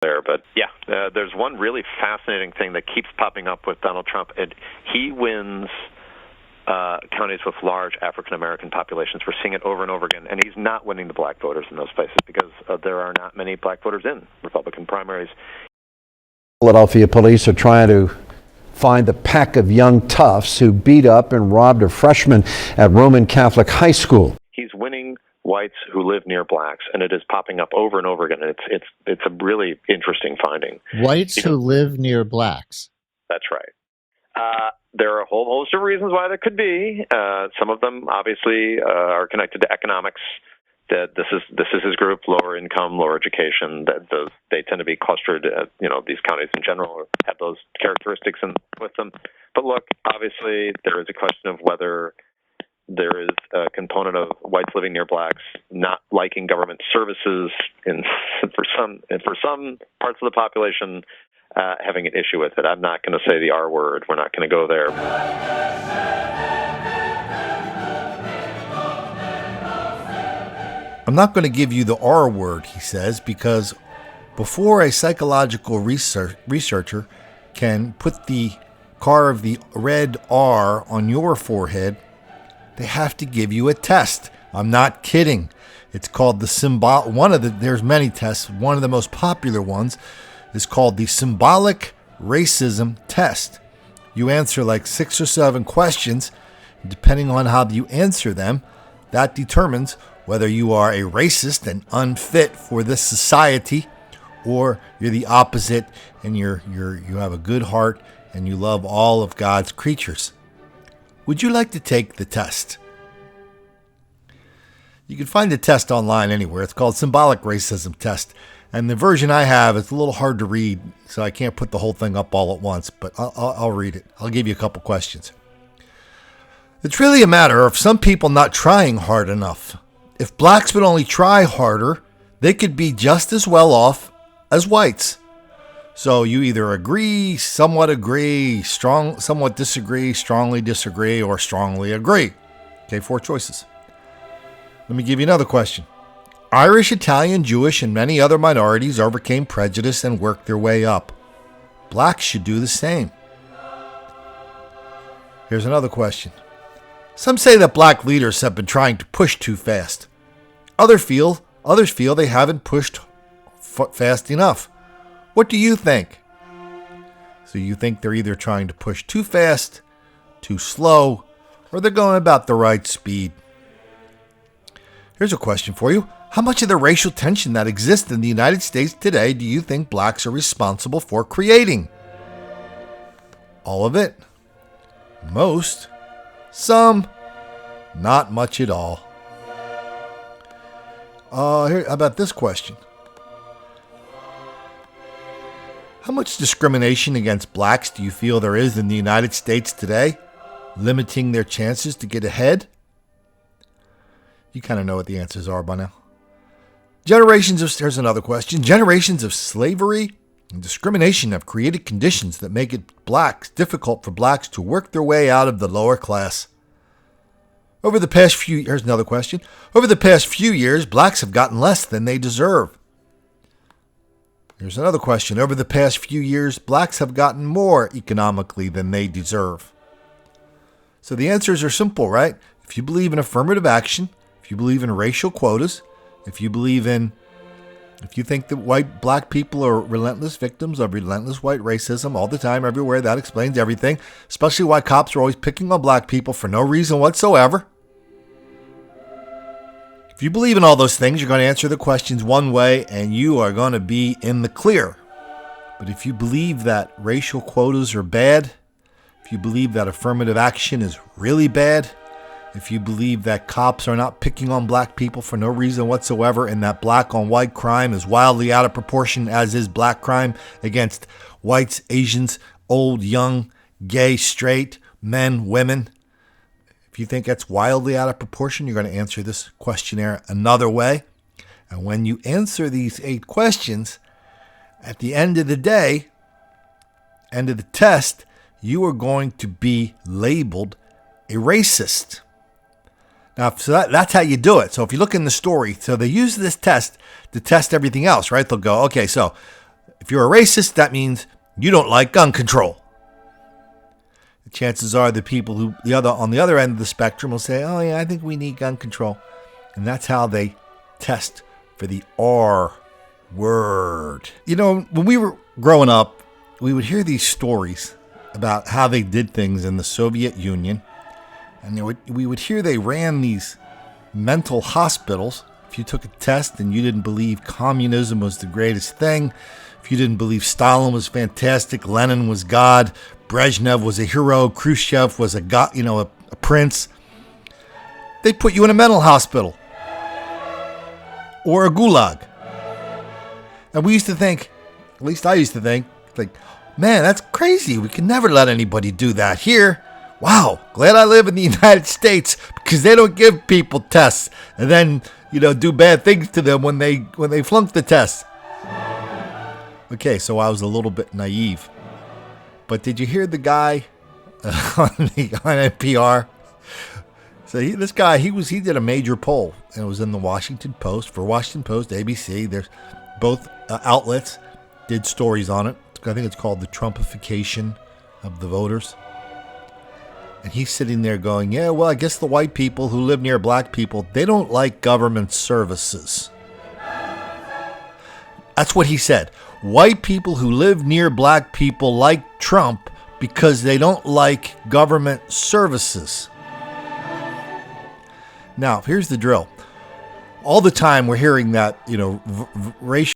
there. But there's one really fascinating thing that keeps popping up with Donald Trump, and he wins counties with large African American populations. We're seeing it over and over again, and he's not winning the black voters in those places because there are not many black voters in Republican primaries. Philadelphia police are trying to find the pack of young toughs who beat up and robbed a freshman at Roman Catholic High School. He's winning whites who live near blacks, and it is popping up over and over again. And it's a really interesting finding. Whites who live near blacks. That's right. There are a whole host of reasons why that could be. Some of them obviously are connected to economics. That this is his group, lower income, lower education. They tend to be clustered. These counties in general have those characteristics with them. But look, obviously there is a question of whether there is a component of whites living near blacks not liking government services, and for some parts of the population having an issue with it. I'm not going to say the R word. We're not going to go there. I'm not going to give you the R word, he says, because before a psychological researcher can put the carve the red R on your forehead, they have to give you a test. I'm not kidding. It's called the there's many tests. One of the most popular ones is called the symbolic racism test. You answer like 6 or 7 questions. Depending on how you answer them, that determines whether you are a racist and unfit for this society, or you're the opposite and you have a good heart and you love all of God's creatures. Would you like to take the test? You can find the test online anywhere. It's called Symbolic Racism Test. And the version I have, it's a little hard to read, so I can't put the whole thing up all at once, but I'll read it. I'll give you a couple questions. It's really a matter of some people not trying hard enough. If blacks would only try harder, they could be just as well off as whites. So you either agree, somewhat disagree, strongly disagree, or strongly agree. Okay, 4 choices. Let me give you another question. Irish, Italian, Jewish, and many other minorities overcame prejudice and worked their way up. Blacks should do the same. Here's another question. Some say that black leaders have been trying to push too fast. Others feel they haven't pushed fast enough. What do you think? So you think they're either trying to push too fast, too slow, or they're going about the right speed. Here's a question for you. How much of the racial tension that exists in the United States today do you think blacks are responsible for creating? All of it? Most? Some? Not much at all. How about this question? How much discrimination against blacks do you feel there is in the United States today, limiting their chances to get ahead? You kind of know what the answers are by now. Here's another question. Generations of slavery and discrimination have created conditions that make it difficult for blacks to work their way out of the lower class. Here's another question. Over the past few years, blacks have gotten less than they deserve. Here's another question. Over the past few years, blacks have gotten more economically than they deserve. So the answers are simple, right? If you believe in affirmative action, if you believe in racial quotas, if you think that black people are relentless victims of relentless white racism all the time, everywhere, that explains everything, especially why cops are always picking on black people for no reason whatsoever. If you believe in all those things, you're going to answer the questions one way and you are going to be in the clear. But if you believe that racial quotas are bad, if you believe that affirmative action is really bad, if you believe that cops are not picking on black people for no reason whatsoever, and that black on white crime is wildly out of proportion, as is black crime against whites, Asians, old, young, gay, straight, men, women, if you think that's wildly out of proportion, you're going to answer this questionnaire another way. And when you answer these 8 questions, at the end of the day, end of the test, you are going to be labeled a racist. Now, so that's how you do it. So if you look in the story, so they use this test to test everything else, right? They'll go, okay, so If you're a racist, that means you don't like gun control. The chances are the people who on the other end of the spectrum will say, oh yeah, I think we need gun control. And that's how they test for the R word. You know, when we were growing up, we would hear these stories about how they did things in the Soviet Union. And we would hear they ran these mental hospitals. If you took a test and you didn't believe communism was the greatest thing, if you didn't believe Stalin was fantastic, Lenin was God, Brezhnev was a hero, Khrushchev was a god, a prince, they'd put you in a mental hospital or a gulag. And we used to think, at least I used to think, like, man, that's crazy. We can never let anybody do that here. Wow, glad I live in the United States because they don't give people tests and then, do bad things to them when they flunk the test. Okay, so I was a little bit naive. But did you hear the guy on NPR? So this guy, he did a major poll, and it was in the Washington Post, ABC. There's both outlets did stories on it. I think it's called the Trumpification of the voters. And he's sitting there going, yeah, well, I guess the white people who live near black people, they don't like government services. That's what he said. White people who live near black people like Trump because they don't like government services. Now, here's the drill. All the time we're hearing that, racial